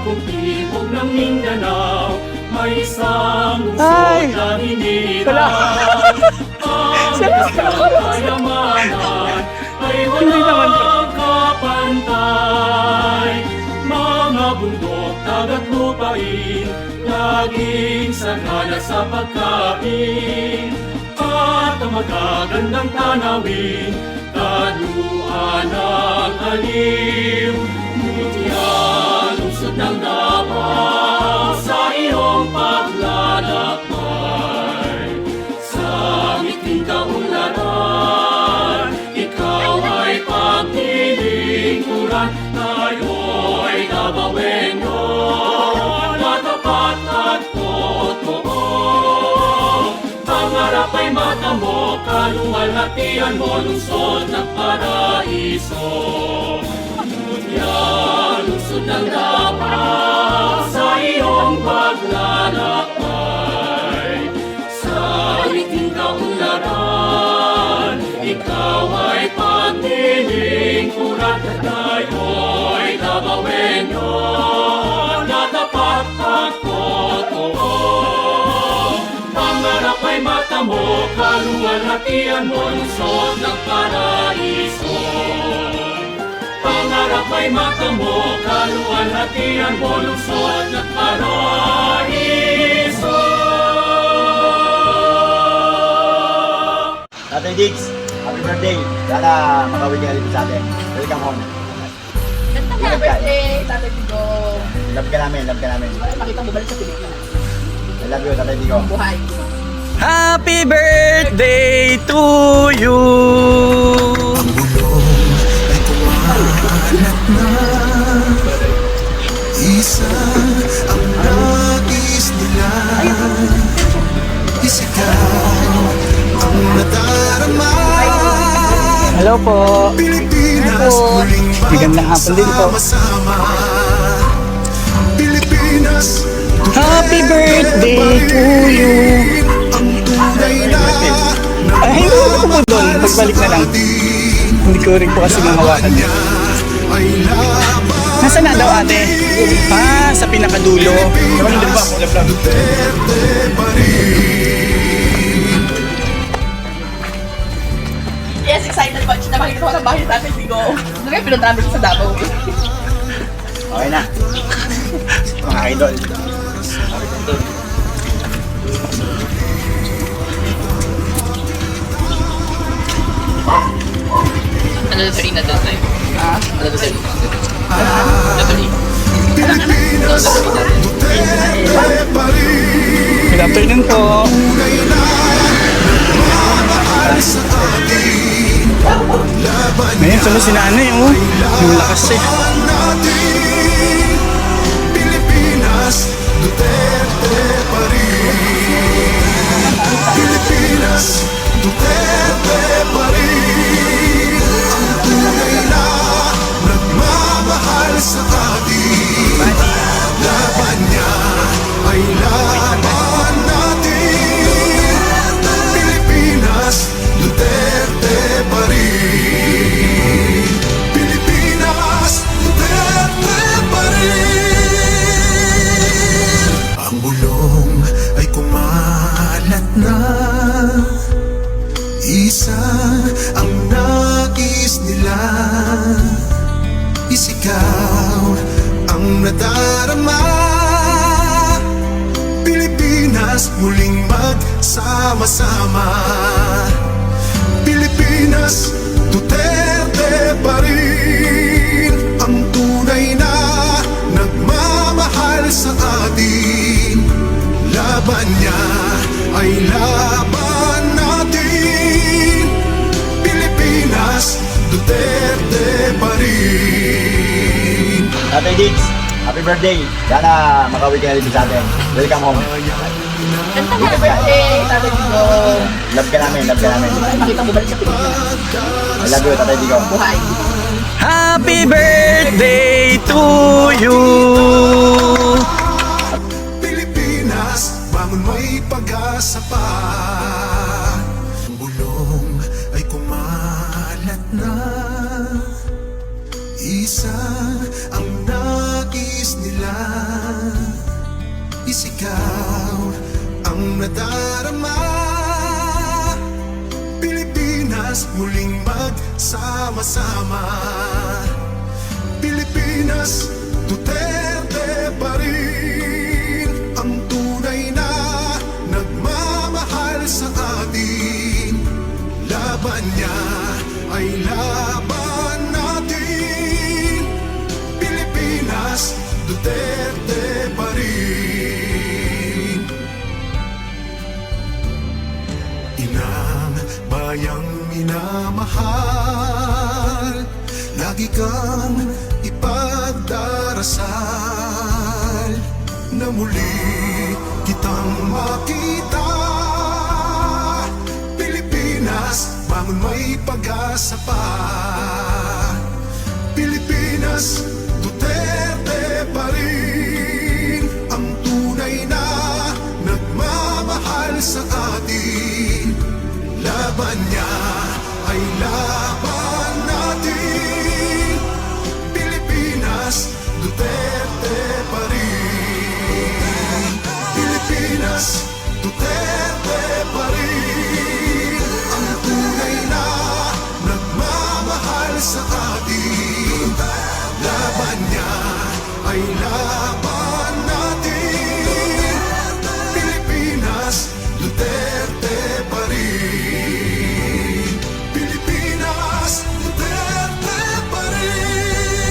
buong timog ng Mindanao, may isang lungsod na hiniran. Ang isang kayamanan ay walang kapantay. Mga bundok, dagat, lupain, laging sagana sa pagkain. At ang magagandang tanawin, kaluan ng aliw. Ngunit yan, lungsod ng Davao, sa iyong paglalakbay. Sa miting kaunlaran, ikaw ay paglilingkuran. Tayo'y Davaoenyo, matapat at totoo. Pangarap ay mata mo, kaluwalhatian mo, lungsod ng paraiso. Ngunit lungsod ng Davao, sa iyong paglalakbay. Sa miting kaunlaran, ikaw ay paglilingkuran. Tayo'y Davaoenyo, na tapat at totoo. Pangarap ay mata mo, kaluwalhatian mo, lungsod ng paraiso. Pangarap ay mata mo, kaluwalhatian mo, lungsod ng paraiso. Tatay Diggs, happy birthday! Sana makawin ka rin sa atin. Welcome home. Happy birthday, Tatay Digo. Love ka namin, love ka namin. Pakita mo balik sa Pilipinas. I love you, Tatay Digo. Buhay. Happy birthday to you. Ang bulong ay kumalat na. Isa ang nais nila. Isigaw ang nadarama. Hello po. Pilipinas muling Magandang hapon din po. magsama-sama. Pilipinas, Happy birthday to you. ang tunay na Ay, hindi ko po doon. Pagbalik na lang. Hindi ko rin po kasi mahawakan niya. ay laban. Nasaan na daw ate? Ah, sa pinakadulo. Naman din ba ako? Duterte pa rin. Yes, excited po. Na makikita ko ng bahay ni Tatay Digo. Ano kaya pinuntahan ko sa Davao eh. Okay na. Mga idol. Ano na na doon tayo? Ha? Ano na sa'yo? Natuloy. Pilipinas, Duterte pa rin. Good afternoon po. Mahal sa atin. Laban Ngayon, saan si nanay oh? Yung lakas eh. natin. Pilipinas, Duterte pa rin. Pilipinas, Duterte pa rin. Ang tunay na nagmamahal sa atin. Laban niya ay laban natin. Pilipinas, Duterte pa rin. Pilipinas, Duterte pa rin. Ang bulong ay kumalat na. Isa ang nais nila. Isigaw ang nadarama. Pilipinas muling magsama-sama. Pilipinas, Duterte pa rin. Ang tunay na nagmamahal sa atin. Laban niya ay laban natin. Pilipinas, Duterte pa rin. Tatay Diggs, happy birthday! Sana makawin ka rin sa atin. Welcome home. Happy birthday, Tatay Digo. Love ka namin, love ka namin. Pakita mo balik sa Pilipinas. I love you, Tatay Digo. Buhay. Happy birthday to you. Pilipinas, bangon may pag-asa pa. Ang bulong ay kumalat na. Isa ang nais nila. nais ikaw ang nadarama. Pilipinas muling magsama-sama. Pilipinas, Duterte pa rin ang tunay na nagmamahal sa atin. Laban niya ay laban natin. Pilipinas, Duterte pa rin. Inang bayang minamahal, lagi kang ipagdarasal na muli kitang makita. Pilipinas, bangon may pag-asa pa. Pilipinas, Duterte pa rin ang tunay na nagmamahal sa atin. Laban niya ay laban natin. Pilipinas, Duterte pa rin. Pilipinas, Duterte pa rin ang tunay na nagmamahal sa atin. Laban niya ay laban natin. Pilipinas, Duterte pa rin. Pilipinas, Duterte pa rin.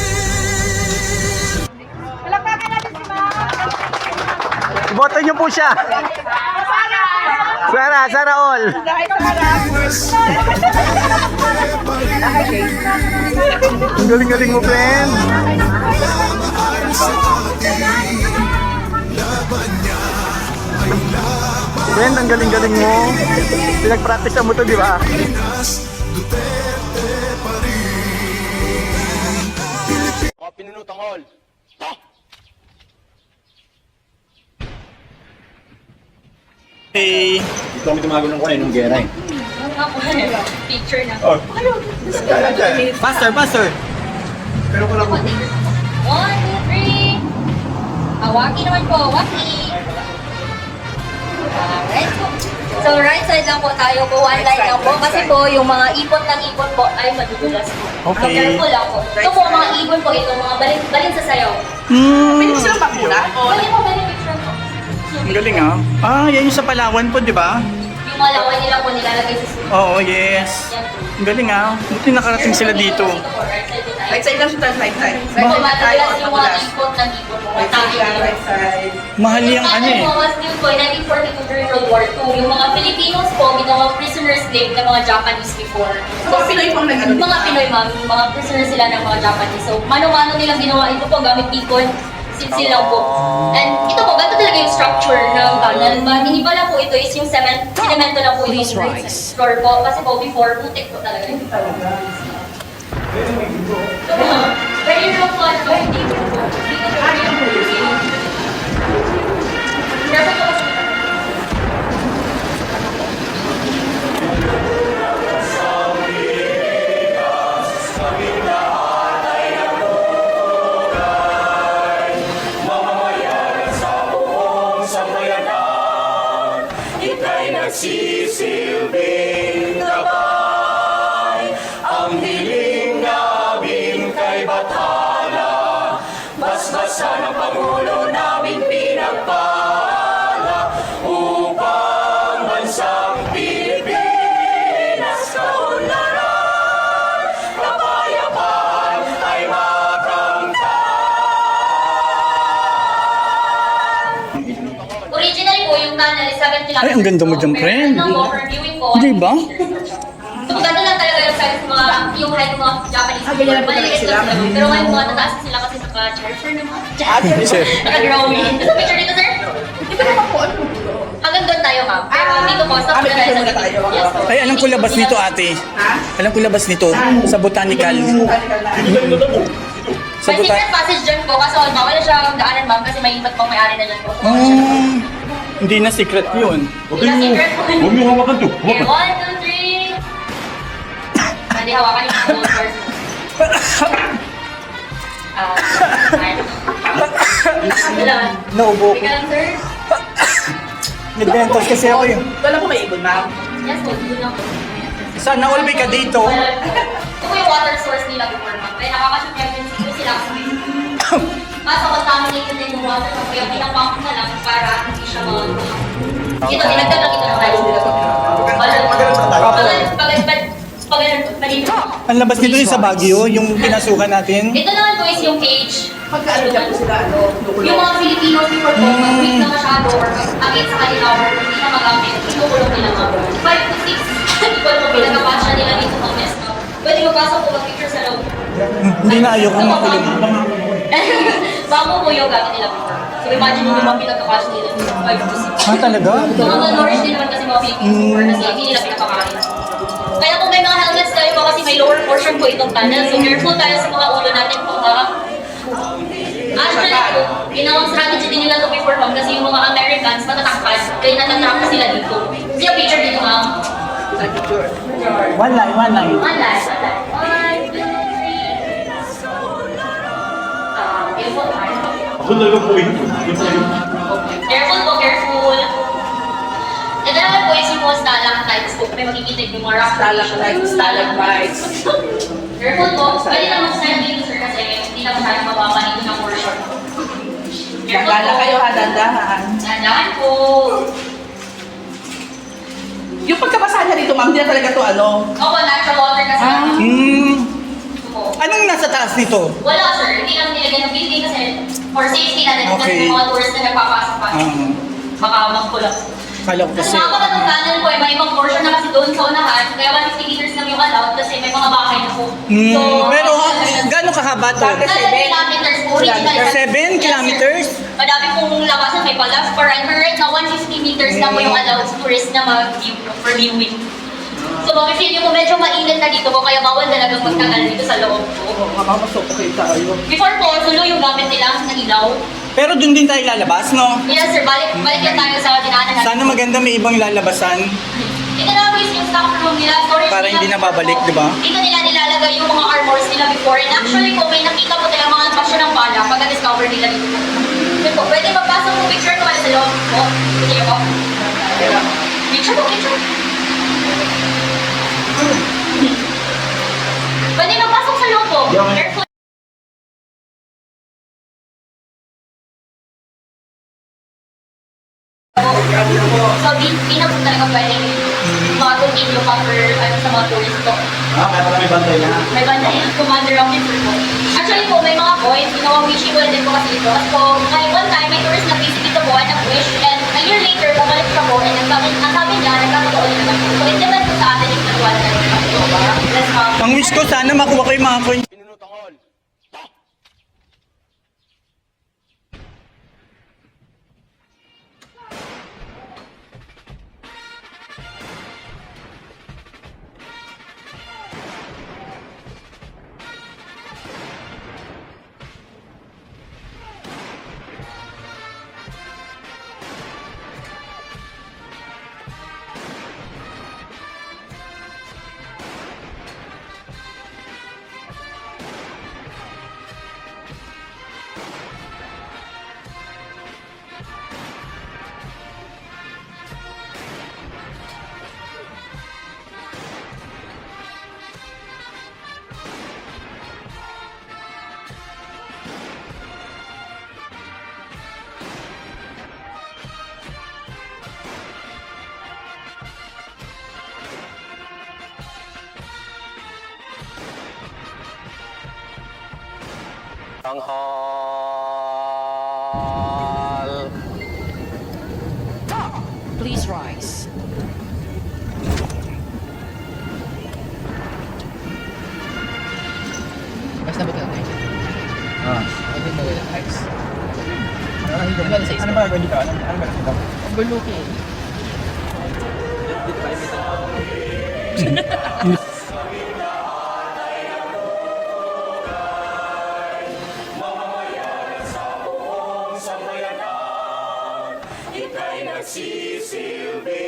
Palakpakan natin si Ma'am. Boto niyo po siya. Sana all. Ang galing-galing mo, friend. Mahal sa atin. Laban niya ay laban. Friend, ang galing-galing mo. Pinag-practice mo to, di ba? Pilipinas, Duterte pa rin. Pinunutang all. Hey. Ito kami tumago ng kunay nung gera eh. Picture na. Pastor. Pero ko lang po. 1, 2, 3. Hawaki naman po. Hawaki. Alright po. So right side lang po tayo po. One line lang po. Kasi po yung mga ipot ng ipot po ay madudulas po. Okay. Careful lang po. Ito po mga ipon po ito. Mga balin sa sayaw. Pwede Pwede po. Pwede picture po. Ang galing ah. Ah, yan yung sa Palawan po, di ba? Yung mga lawan nila po nilalagay sa suit. Oo, yes. Yan po. Ang galing ah. Buti nakarating sila dito. Right side po tayo. Right side lang siya tayo, right side. So, madalas yung mga ipot ng ipot po. Right side lang, right side. Mahal yung ano eh. Mga still po, 1942 during World War II, yung mga Filipinos po, ginawa prisoner slave ng mga Japanese before. So, mga Pinoy pong nag-ano Mga Pinoy, ma'am, yung mga prisoner sila ng mga Japanese. So, mano-mano nilang ginawa ito po, gamit beacon, sinsi lang po. And ito po, ganito talaga yung structure ng tunnel. Hiniba lang po ito is yung cemento lang po yung floor po. Kasi po, before, putik po talaga yung very rough one, very deep po. Careful po kasi. Ika'y nagsisilbing gabay. Ang hiling namin kay Bathala, basbasan ang Pangulo namin pinagpala, upang bansang Pilipinas kaunlaran, kapayapaan ay makamtan. Originally po, yung tunnel is 7 kilometers. Ay, ang ganda mo dyan, friend. Pero nung overviewing po, Di ba? So, maganda lang talaga yung size ng mga, yung height ng mga Japanese people. ganyan lang Maliliit sila. lang sila. Pero ngayon mga tataas sila kasi naka-charger naman. Sir. Naka-growing. Gusto picture dito, sir? Ito naman po, ano? Hanggang doon tayo, ma'am. Pero dito po, stop may na tayo picture sa muna tayo. Yes, po. Ay, alam ko labas nito, ate. Ha? Alam ko labas nito. Sa botanical. Sa May secret passage dyan po, kaso bawal na siya ang daanan, ma'am, kasi may iba't pang may-ari na dyan po. So, Hindi na secret yun. Hindi na secret po. Huwag mo hawakan to. Okay, 1, 2, 3. Hindi hawakan yung mga first. Ano lang? Naubo ko. Ika lang, sir. Nagbentos kasi ako yun. Wala po may ibon, ma'am. Yes po, doon ako. Sana all ka dito. Ito po yung water source nila before, ma'am. Kaya nakaka-pregnancy po sila. Kaso contaminated din yung water, so kaya pinapump na lang para hindi siya ito, dinagdag lang ito ng rice nila. Ang labas nito yung sa Baguio, yung pinasukan natin. Ito naman po is yung cage. Pagka ano dyan po sila, ano, Yung mga Filipinos before po, mag-weak na masyado or against sa kanila or hindi na magamit, inukulong nila mga 5 to 6 people po pinagkapasya nila dito mga mess na. Pwede magpasok po mag-picture sa loob. Hindi na ayoko makulong. Bako po yung gamit nila before. So imagine mo naman pinagkapasya nila 5 to 6. Ah, talaga? So mga nourish din naman kasi mga Filipinos before kasi hindi nila pinapakain. Kaya kung may mga helmets tayo po kasi may lower portion po itong tunnel. So careful tayo sa mga ulo natin po ha. Actually po, ginawang strategy din nila to before ma'am kasi yung mga Americans matatakpan. Kaya natatrap sila dito. Siya picture dito ma'am. One line. One line. 1, 2, 3. Careful. Ako talaga po yun. Careful po, careful. Ito naman po is yung mga stalactites po. May makikita yung mga rock stalactites, stalagmites. Careful po. Pwede na mag-stand dito sir kasi hindi na masyadong mababa dito ng portion. Careful Gagala po. kayo ha, dandahan. Dandahan po. Yung pagkabasa niya dito, ma'am, hindi na talaga to ano. Opo, natural water kasi. Po. Anong nasa taas nito? Wala sir, hindi lang nilagyan ng building kasi for safety na din kasi Okay. may mga tourists na nagpapasok pa. Baka magkulap. Kala ko Kasi kasi. mga kapatang tunnel po, may ibang portion na kasi doon sa unahan, kaya 150 meters lang yung allowed kasi may mga bahay na po. Pero gaano kahaba to? Bakit? 7 kilometers po, original. 7 kilometers? Madami pong labasan, may pa left for right. Pero right now, 150 meters na po yung allowed sa tourist na mag-view for viewing. So, mapipil nyo po medyo mainit na dito po, kaya bawal talagang magtagal dito sa loob po. Oo, makamasok kayo tayo. Before po, sulo yung gamit nila ng ilaw. Pero dun din tayo lalabas, no? Yes sir, balik lang tayo sa dinaanan natin. Sana maganda may ibang lalabasan. Ito na po yung stock room nila, storage Para nila hindi na before babalik, po. di ba? Dito nila nilalagay yung mga armors nila before. And actually po, may nakita po tayo mga basyo ng bala pagka-discover nila dito po. Yun po, pwede magpasok po picture ko sa loob po. Sige po. Picture po, picture. Pwede magpasok sa loob po. Careful. So, di na po talaga pwedeng mag-continue pa for sa mga tourist po. Kaya pala may bantay na. May banda yung commander of the po. Actually po, may mga points, ginawang wishing din po kasi ito. So, may one time, may tourist na visit dito po, nag-wish, and a year later, bumalik siya po, and ang sabi niya, nagkakataon na naman po. So, it depends po sa atin yung nagwala na rin po. Let's Ang wish ko sana makuha ko yung mga coins. Please rise. Mas nabot ka tayo. Ano ba wala ice? Ano ba gagawin dito? Ano ba dito? Overlooking. Ika'y nagsisilbi